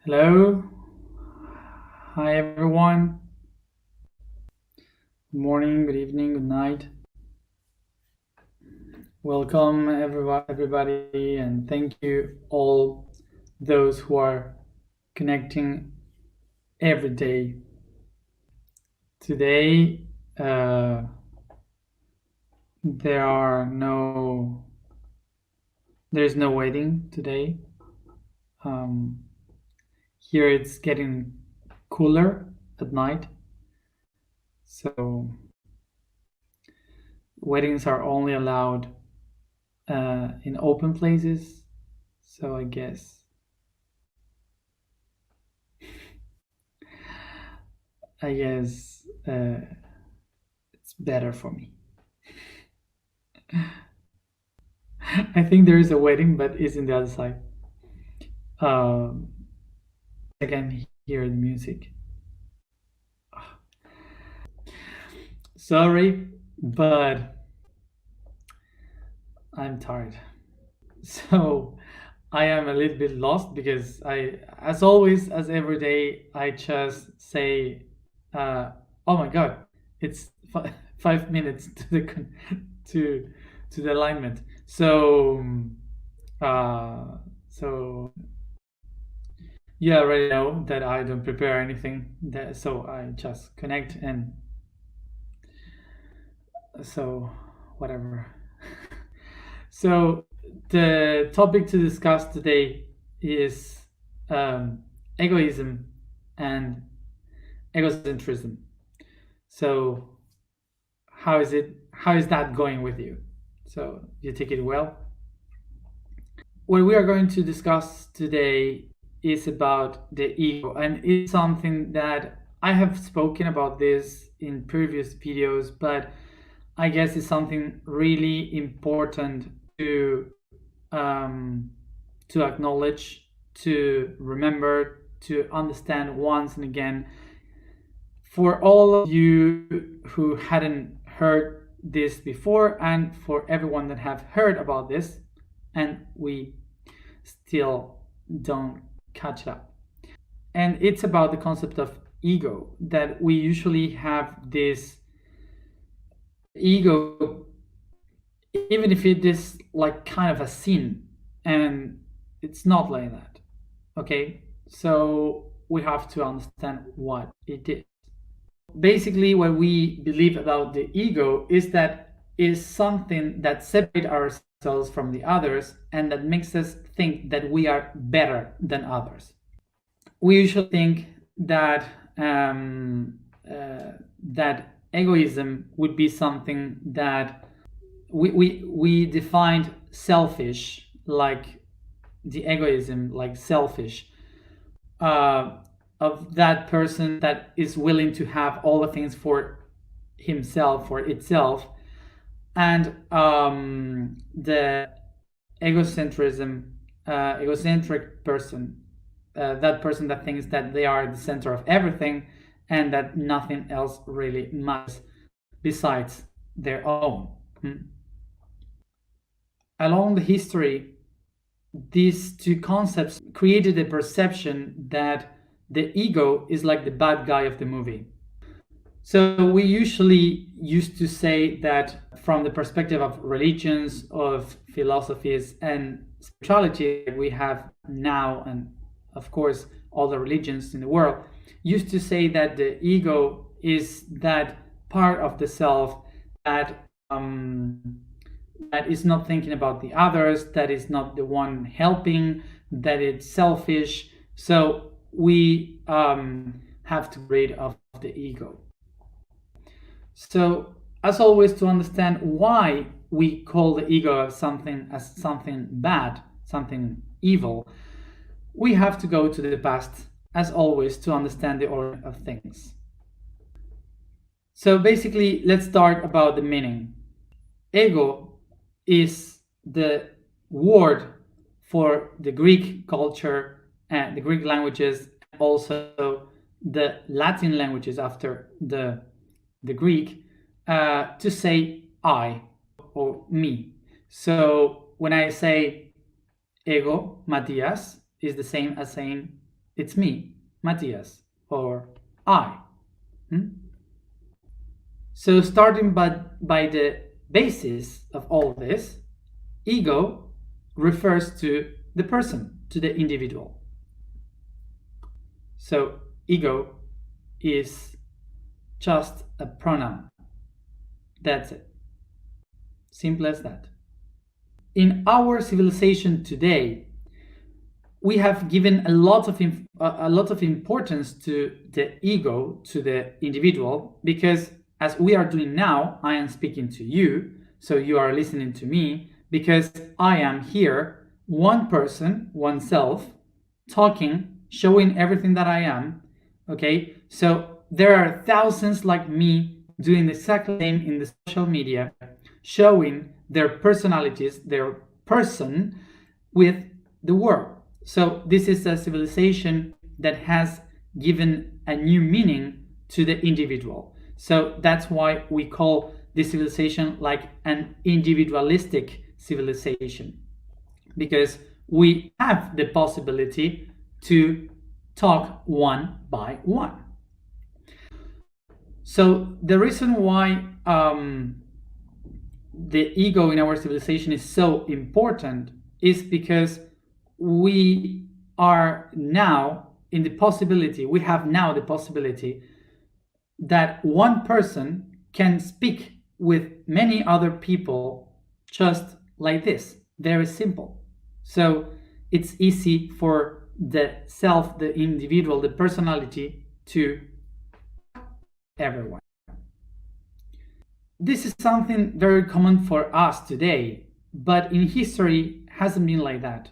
Hello. Hi, everyone. Good morning, good evening, good night. Welcome, everybody, and thank you all those who are connecting every day. Today, uh, there are no, there's no waiting today. Um, Here it's getting cooler at night, so weddings are only allowed in open places. So I guess it's better for me. I think there is a wedding, but it's in the other side. Um, I can hear the music. Sorry, but I'm tired. So I am a little bit lost because as always, as every day, I just say, "Oh my God, it's 5 minutes to to to the alignment." Uh, so you already know that I don't prepare anything. So I just connect and so whatever. So the topic to discuss today is um, egoism and egocentrism. So how is it? How is that going with you? So you take it well. What we are going to discuss today is about the ego, and it's something that I have spoken about this in previous videos, but I guess it's something really important um, to acknowledge, to remember, to understand once and again. For all of you who hadn't heard this before, and for everyone that have heard about this, and we still don't catch up. And it's about the concept of ego, that we usually have this ego, even if it is like kind of a sin, and it's not like that. Okay, so we have to understand what it is. Basically, what we believe about the ego is that is something that separates ourselves from the others and that makes us think that we are better than others. We usually think that that egoism would be something that we defined selfish, like the egoism, like selfish, uh, of that person that is willing to have all the things for himself or itself, and the egocentric person, that person that thinks that they are the center of everything and that nothing else really matters besides their own. Along the history, these two concepts created a perception that the ego is like the bad guy of the movie. So we usually used to say that from the perspective of religions, of philosophies, and spirituality we have now, and of course all the religions in the world, used to say that the ego is that part of the self that that is not thinking about the others, that is not the one helping, that it's selfish. So we have to get rid of the ego. So, as always, to understand why we call the ego as something bad, something evil, we have to go to the past, as always, to understand the origin of things. So basically, let's start about the meaning. Ego is the word for the Greek culture and the Greek languages, also the Latin languages after the Greek, to say I or me. So when I say ego, Matias, is the same as saying It's me, Matias, or I. So starting by the basis of all this, ego refers to the person, to the individual. So ego is just a pronoun. That's it. Simple as that. In our civilization today, we have given a lot of importance to the ego, to the individual, because as we are doing now, I am speaking to you, so you are listening to me, because I am here, one person, oneself, talking, showing everything that I am. Okay, so there are thousands like me doing the exact same in the social media, showing their personalities, their person with the world. So this is a civilization that has given a new meaning to the individual. So that's why we call this civilization like an individualistic civilization, because we have the possibility to talk one by one. So the reason why the ego in our civilization is so important is because we are now in the possibility, we have now the possibility that one person can speak with many other people just like this. Very simple. So it's easy for the self, the individual, the personality to everyone. This is something very common for us today, but in history hasn't been like that.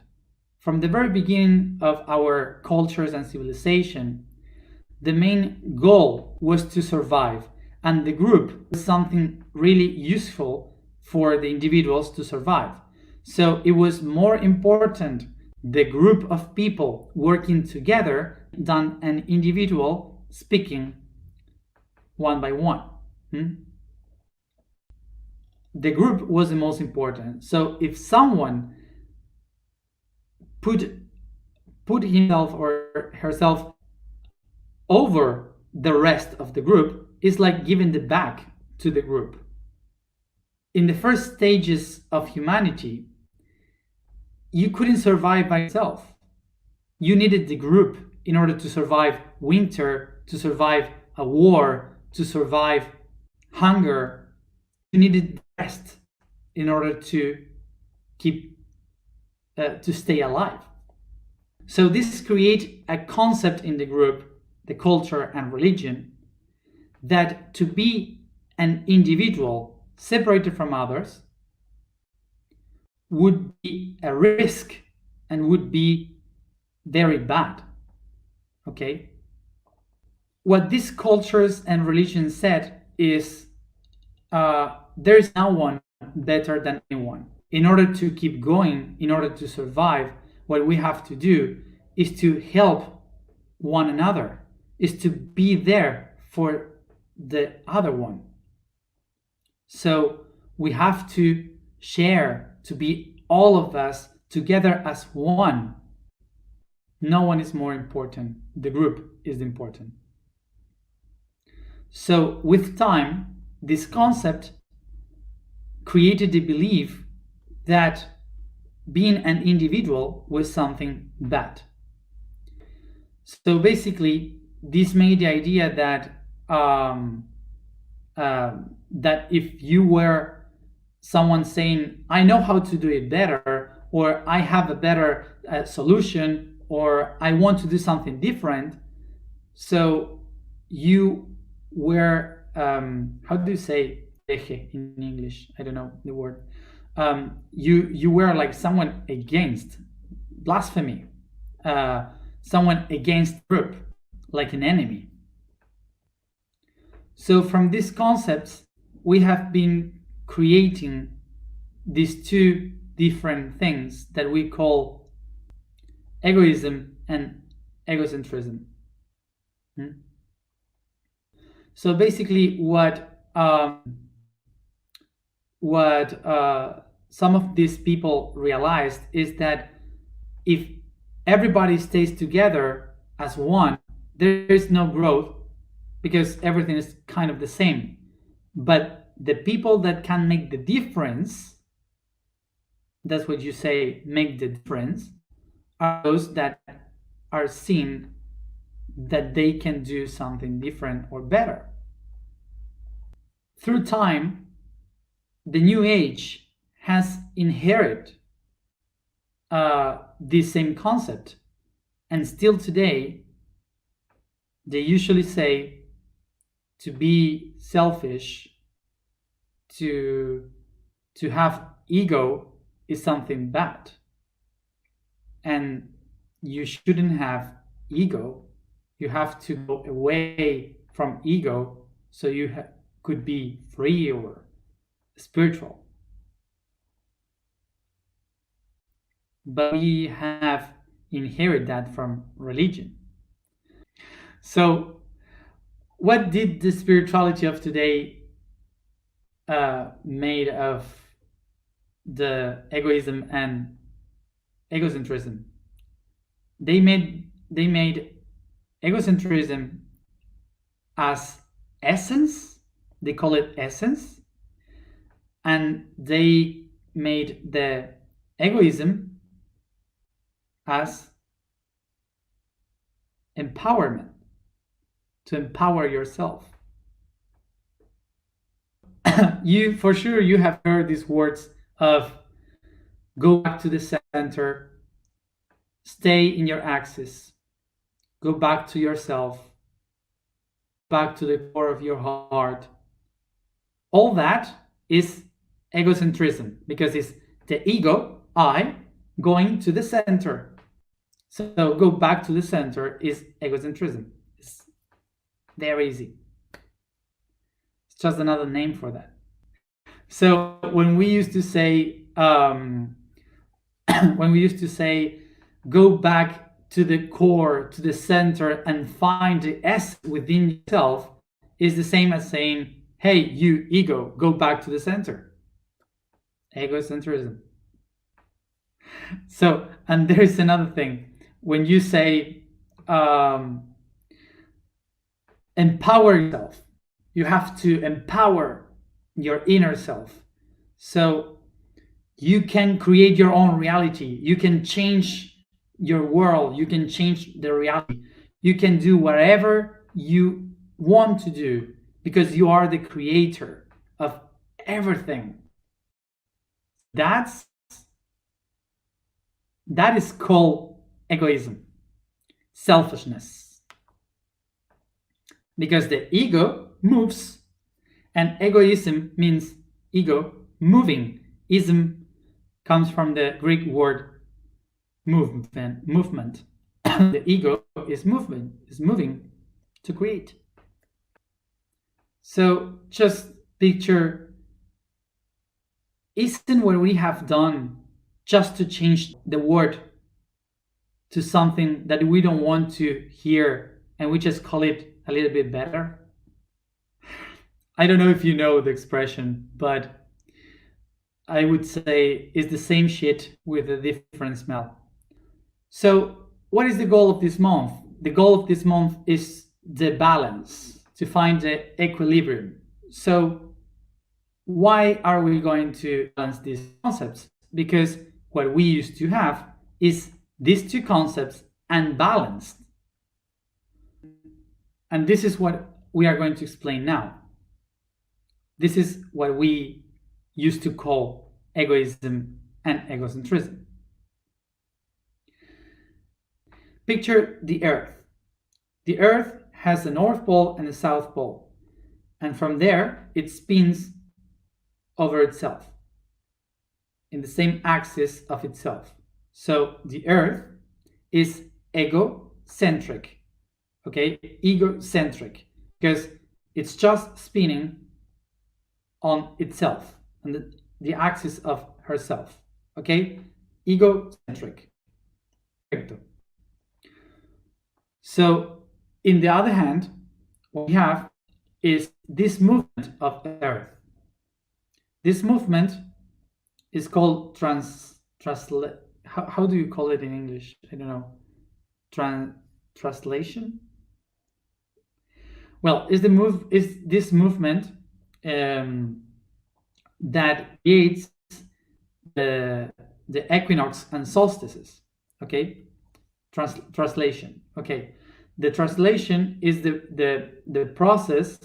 From the very beginning of our cultures and civilization, the main goal was to survive, and the group was something really useful for the individuals to survive. So it was more important the group of people working together than an individual speaking one by one. The group was the most important. So if someone put himself or herself over the rest of the group, it's like giving the back to the group. In the first stages of humanity, you couldn't survive by yourself. You needed the group in order to survive winter, to survive a war, to survive hunger. You needed rest in order to keep to stay alive. So this creates a concept in the group, the culture and religion, that to be an individual separated from others would be a risk and would be very bad. Okay? What these cultures and religions said is there is no one better than anyone. In order to keep going, in order to survive, what we have to do is to help one another, is to be there for the other one. So we have to share, to be all of us together as one. No one is more important. The group is important. So with time, this concept created the belief that being an individual was something bad. So basically, this made the idea that that if you were someone saying, I know how to do it better, or I have a better solution, or I want to do something different, so you were, how do you say eje in English? I don't know the word. You were like someone against blasphemy, someone against group, like an enemy. So from these concepts, we have been creating these two different things that we call egoism and egocentrism. So basically what some of these people realized is that if everybody stays together, as one, there is no growth because everything is kind of the same. But the people that can make the difference, that's what you say, make the difference, are those that are seen that they can do something different or better. Through time, the New Age has inherited this same concept, and still today, they usually say to be selfish, to have ego is something bad, and you shouldn't have ego. You have to go away from ego so you could be free or spiritual. But we have inherited that from religion. So what did the spirituality of today made of the egoism and egocentrism? They made egocentrism as essence. They call it essence, and they made the egoism as empowerment, to empower yourself. You for sure you have heard these words of go back to the center, stay in your axis, go back to yourself, back to the core of your heart. All that is egocentrism because it's the ego, I, going to the center. So go back to the center is egocentrism. It's very easy. It's just another name for that. So when we used to say go back to the core, to the center, and find the S within yourself, is the same as saying, hey, you ego, go back to the center. Egocentrism. So, and there's another thing. When you say empower yourself, you have to empower your inner self. So you can create your own reality. You can change your world. You can change the reality. You can do whatever you want to do because you are the creator of everything. That is called egoism, selfishness. Because the ego moves, and egoism means ego moving. Ism comes from the Greek word movement. The ego is moving to create. So just picture, isn't what we have done just to change the word to something that we don't want to hear and we just call it a little bit better? I don't know if you know the expression, but I would say it's the same shit with a different smell. So what is the goal of this month? The goal of this month is the balance, to find the equilibrium. So why are we going to balance these concepts? Because what we used to have is these two concepts unbalanced. And this is what we are going to explain now. This is what we used to call egoism and egocentrism. Picture the Earth. The Earth has a North Pole and a South Pole, and from there it spins over itself in the same axis of itself. So the Earth is egocentric, okay? Egocentric, because it's just spinning on itself, on the axis of herself, okay? Egocentric. So, in the other hand, what we have is this movement of the Earth. This movement is called how do you call it in English? I don't know. translation? Well, is this movement that creates the equinox and solstices. Okay, translation. Okay, the translation is the process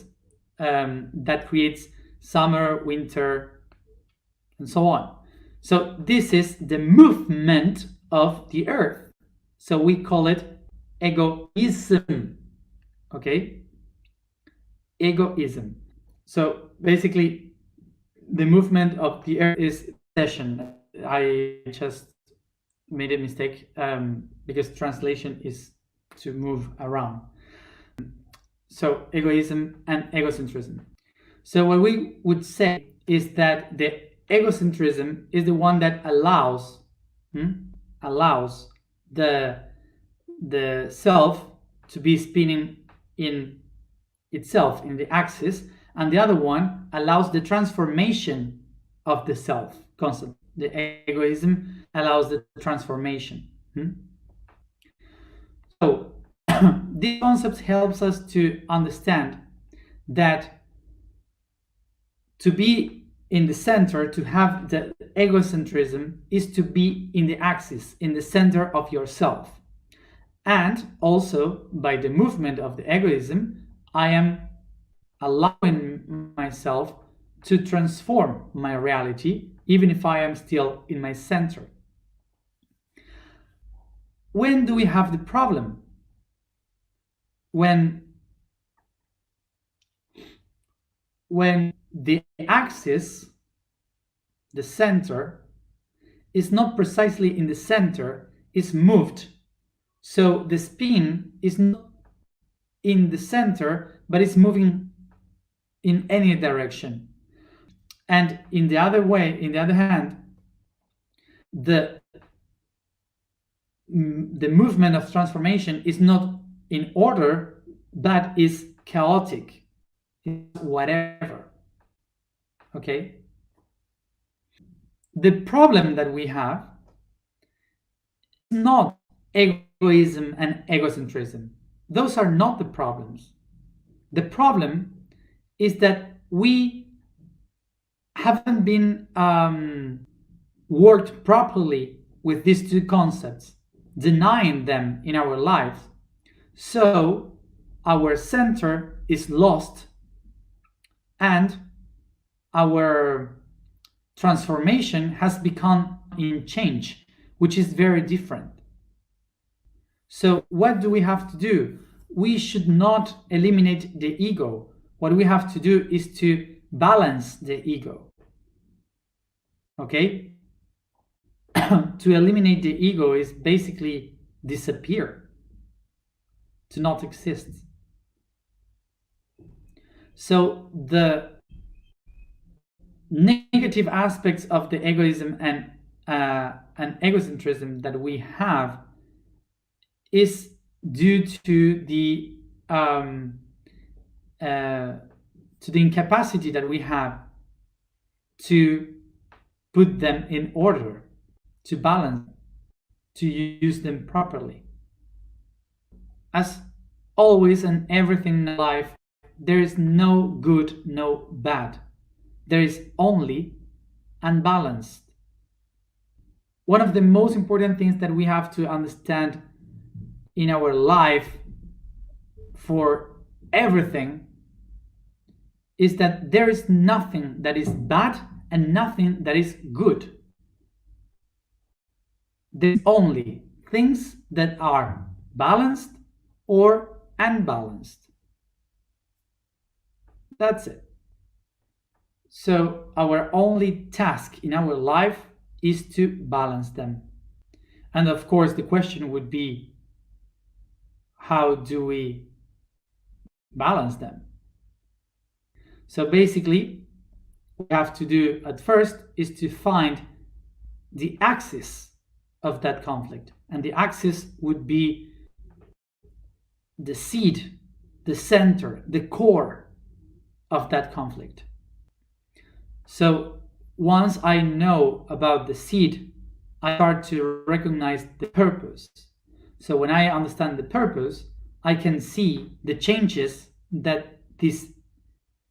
that creates summer, winter, and so on. So this is the movement of the earth. So we call it egoism. Okay, egoism. So basically, the movement of the earth is session. I just made a mistake because translation is to move around. So egoism and egocentrism. So what we would say is that the egocentrism is the one that allows the self to be spinning in itself in the axis, and the other one allows the transformation of the self concept. The egoism allows the transformation. So this concept helps us to understand that to be in the center, to have the egocentrism, is to be in the axis, in the center of yourself. And also, by the movement of the egoism, I am allowing myself to transform my reality, even if I am still in my center. When do we have the problem? When the axis, the center, is not precisely in the center, is moved. So the spin is not in the center, but it's moving in any direction. And in the other hand, the movement of transformation is not in order, but is chaotic, whatever. Okay? The problem that we have is not egoism and egocentrism. Those are not the problems. The problem is that we haven't been worked properly with these two concepts, denying them in our lives. So our center is lost and our transformation has become in change, which is very different. So what do we have to do? We should not eliminate the ego. What we have to do is to balance the ego. Okay? To eliminate the ego is basically disappear, to not exist. So the negative aspects of the egoism and egocentrism that we have is due to the incapacity that we have to put them in order, to balance, to use them properly. As always and everything in life, there is no good, no bad. There is only unbalanced. One of the most important things that we have to understand in our life for everything is that there is nothing that is bad and nothing that is good. There's only things that are balanced or unbalanced. That's it. So our only task in our life is to balance them. And of course, the question would be, how do we balance them? So basically, what we have to do at first is to find the axis of that conflict. And the axis would be the seed, the center, the core of that conflict. So once I know about the seed, I start to recognize the purpose. So when I understand the purpose, I can see the changes that this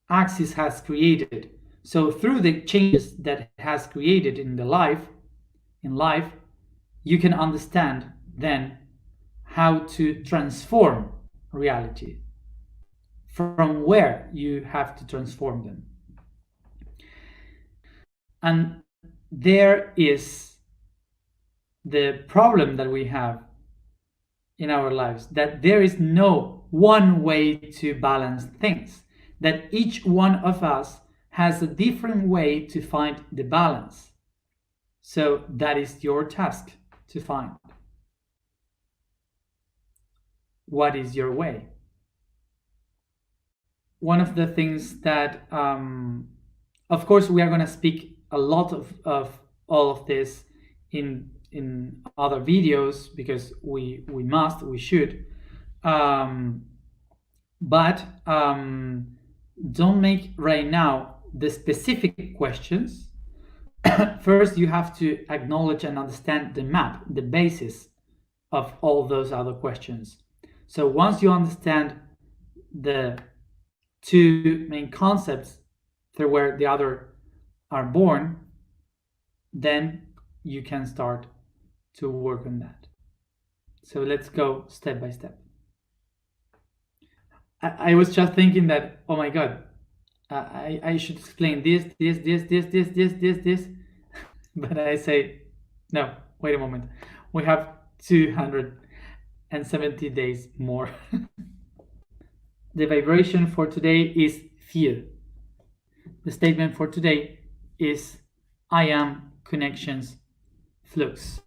axis has created. So through the changes that it has created in life, you can understand then how to transform reality, from where you have to transform them. And there is the problem that we have in our lives, that there is no one way to balance things, that each one of us has a different way to find the balance. So that is your task to find. What is your way? One of the things that, of course, we are going to speak a lot of all of this in other videos, because we should, but don't make right now the specific questions. First, you have to acknowledge and understand the map, the basis of all those other questions. So once you understand the two main concepts through where the other are born, then you can start to work on that. So let's go step by step. I was just thinking that, oh my God, I should explain this, but I say, no, wait a moment. We have 270 days more. The vibration for today is fear. The statement for today is, I am connections flux.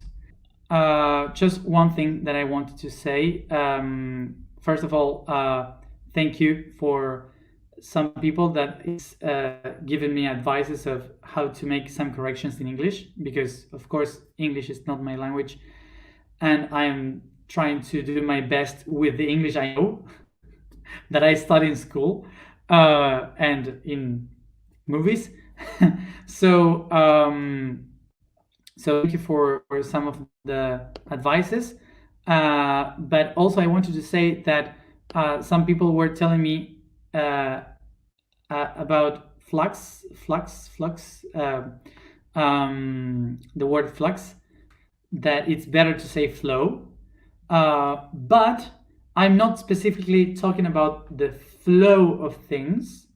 Just one thing that I wanted to say. First of all, thank you for some people that is giving me advices of how to make some corrections in English, because of course English is not my language, and I am trying to do my best with the English I know, that I study in school and in movies. So thank you for some of the advices. But also I wanted to say that some people were telling me about flux, the word flux, that it's better to say flow. But I'm not specifically talking about the flow of things.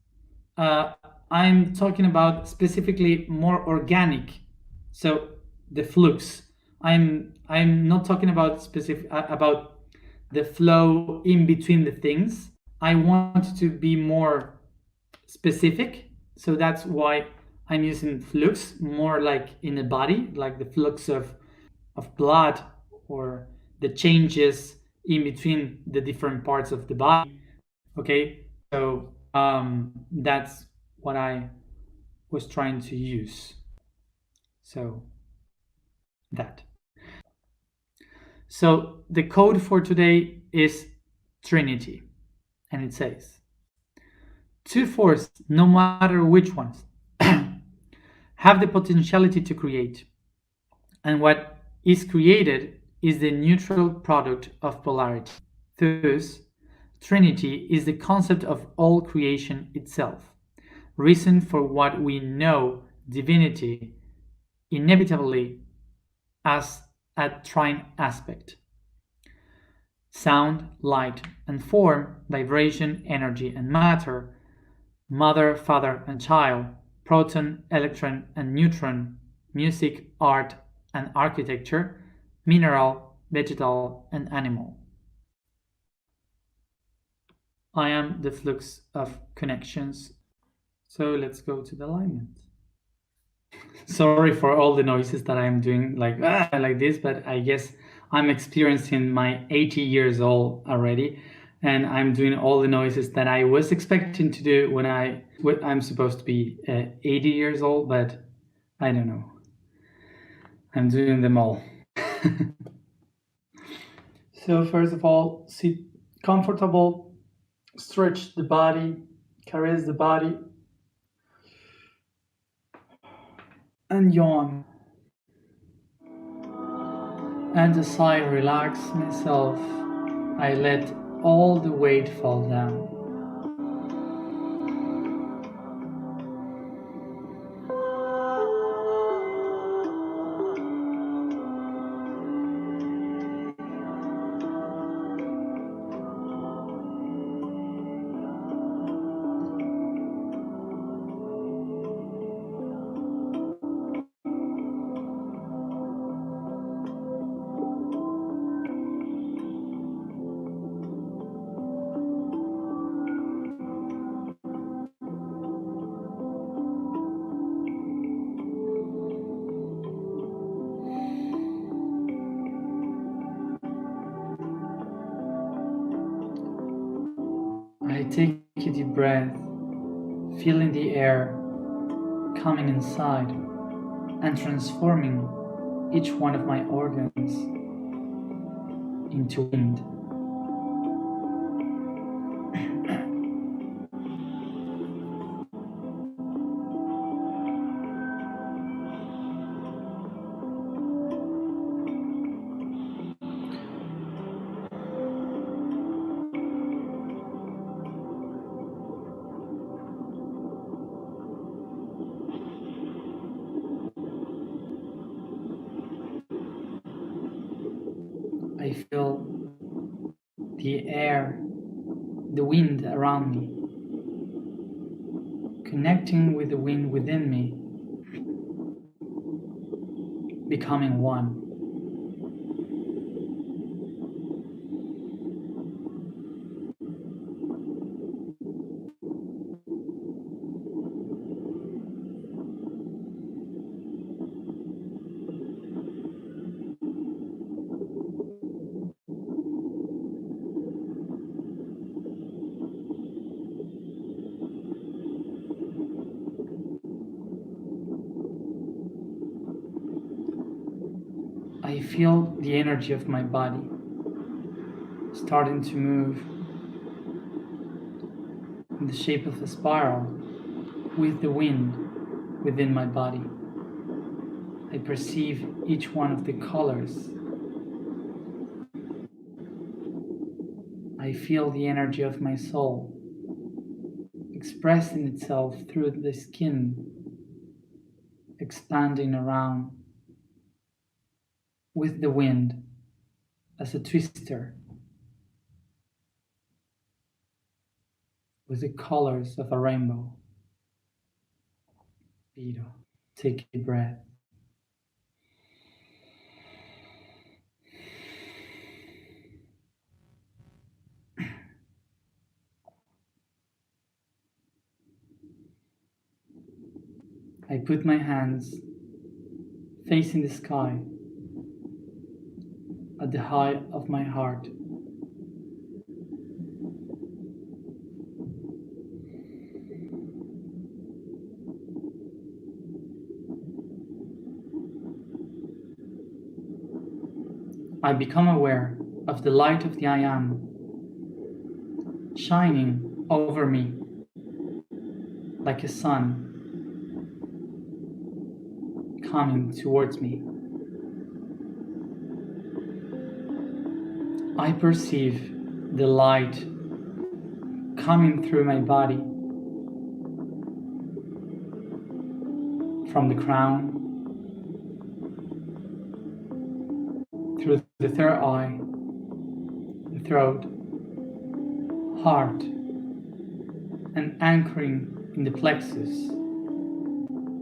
I'm talking about specifically more organic. So the flux. I'm not talking about specific about the flow in between the things. I want to be more specific. So that's why I'm using flux, more like in the body, like the flux of blood, or the changes in between the different parts of the body. Okay, so that's what I was trying to use. So that. So the code for today is Trinity, and it says, two forces, no matter which ones, have the potentiality to create, and what is created is the neutral product of polarity. Thus, Trinity is the concept of all creation itself, reason for what we know divinity inevitably as a trine aspect. Sound, light, and form, vibration, energy, and matter, mother, father, and child, proton, electron, and neutron, music, art, and architecture, mineral, vegetal, and animal. I am the flux of connections. So let's go to the alignment. Sorry for all the noises that I'm doing, like this, but I guess I'm experiencing my 80 years old already, and I'm doing all the noises that I was expecting to do when I'm supposed to be 80 years old, but I don't know. I'm doing them all. So first of all, sit comfortable, stretch the body, caress the body, and yawn. And as I relax myself, I let all the weight fall down. I take a deep breath, feeling the air coming inside and transforming each one of my organs into wind. I feel the air, the wind around me, connecting with the wind within me, becoming one. I feel the energy of my body starting to move in the shape of a spiral with the wind within my body. I perceive each one of the colors. I feel the energy of my soul expressing itself through the skin, expanding around with the wind as a twister with the colors of a rainbow. Vito, take a breath. I put my hands facing the sky at the height of my heart. I become aware of the light of the I Am shining over me like a sun coming towards me. I perceive the light coming through my body from the crown, through the third eye, the throat, heart, and anchoring in the plexus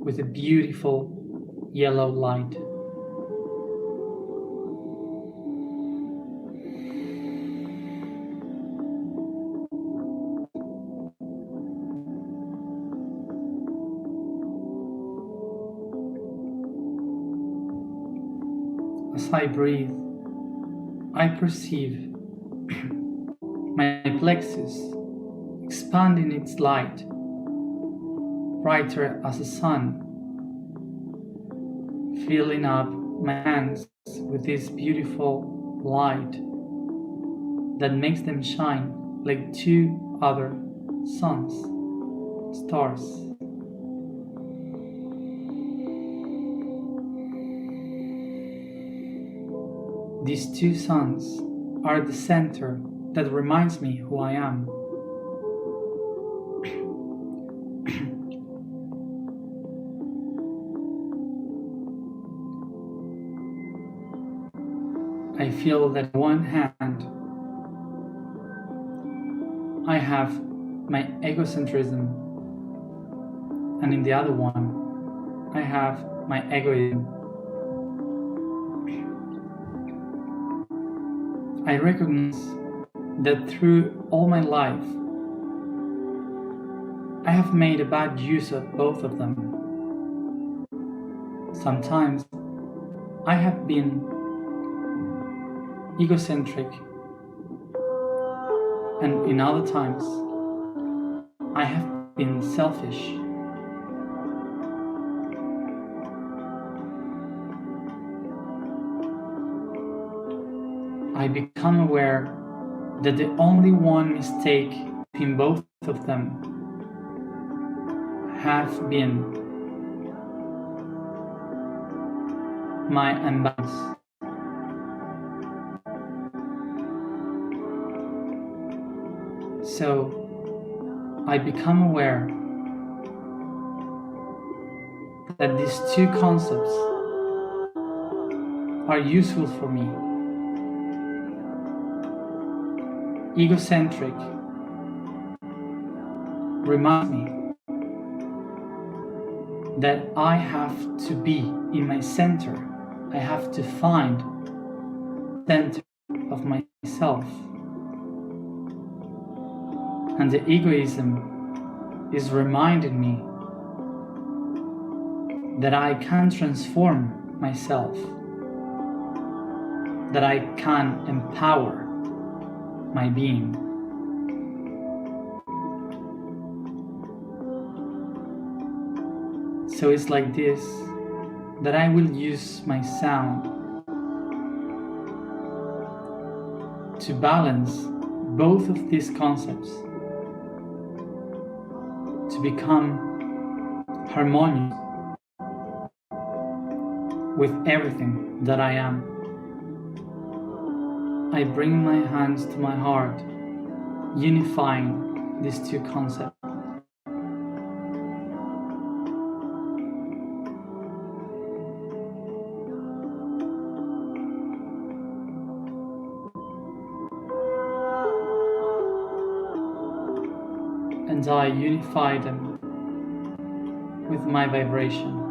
with a beautiful yellow light. As I breathe, I perceive my plexus expanding its light, brighter as a sun, filling up my hands with this beautiful light that makes them shine like two other suns, stars. these two suns are the center that reminds me who I am. I feel that in one hand I have my egocentrism, and in the other one I have my egoism. I recognize that through all my life I have made a bad use of both of them. Sometimes I have been egocentric, and in other times I have been selfish. I become aware that the only one mistake in both of them have been my imbalance. So I become aware that these two concepts are useful for me. Egocentric reminds me that I have to be in my center. I have to find the center of myself. And the egoism is reminding me that I can transform myself, that I can empower my being. So it's like this that I will use my sound to balance both of these concepts, to become harmonious with everything that I am. I bring my hands to my heart, unifying these two concepts. And I unify them with my vibration.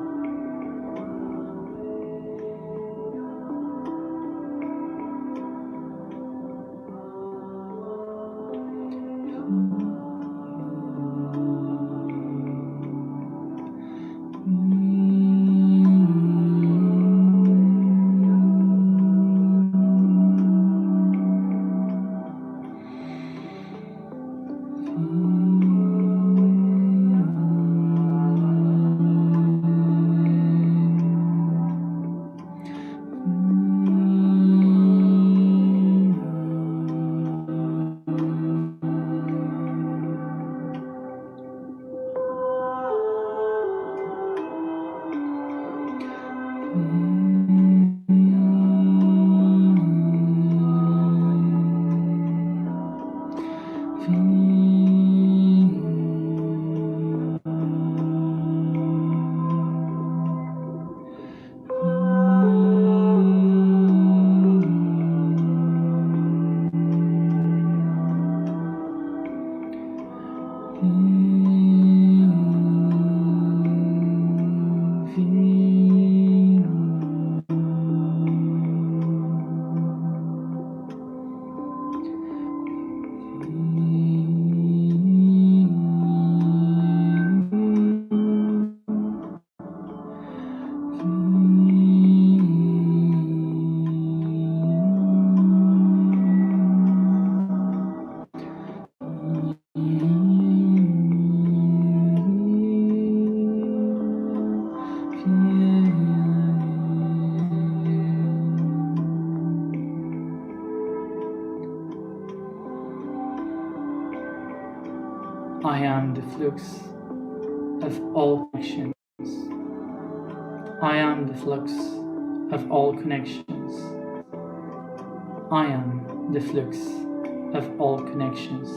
I am the flux of all connections. I am the flux of all connections. I am the flux of all connections.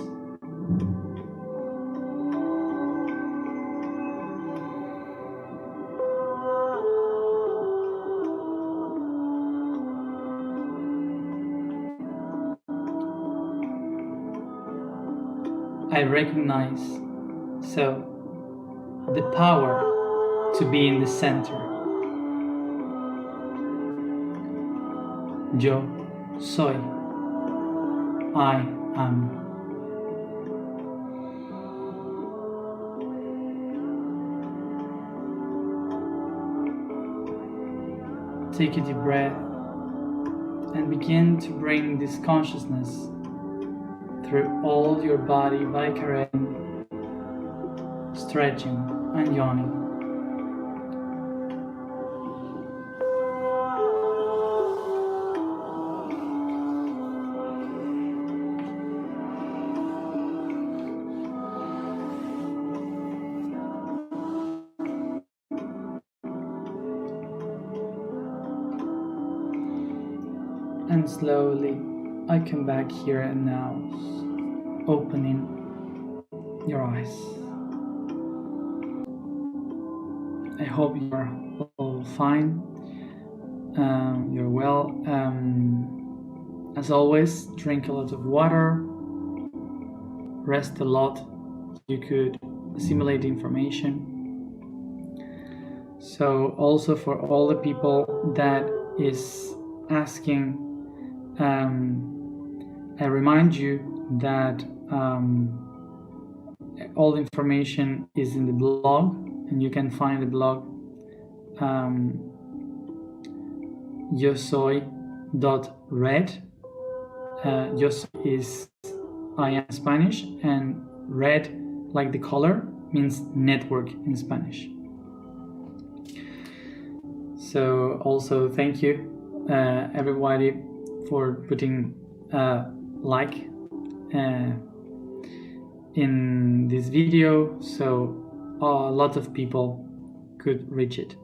I recognize, so, the power to be in the center. Yo soy. I am. Take a deep breath and begin to bring this consciousness through all your body by carrying, stretching and yawning. And slowly I come back here and now, opening your eyes. I hope you're all fine. You're well. As always, drink a lot of water, rest a lot. You could assimilate information. So also for all the people that is asking, I remind you that all the information is in the blog, and you can find the blog yosoy.red. Yosoy is I am Spanish, and red, like the color, means network in Spanish. So also thank you everybody for putting like in this video, so a lot of people could reach it.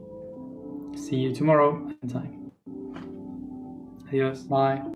See you tomorrow at time. Adios. Bye.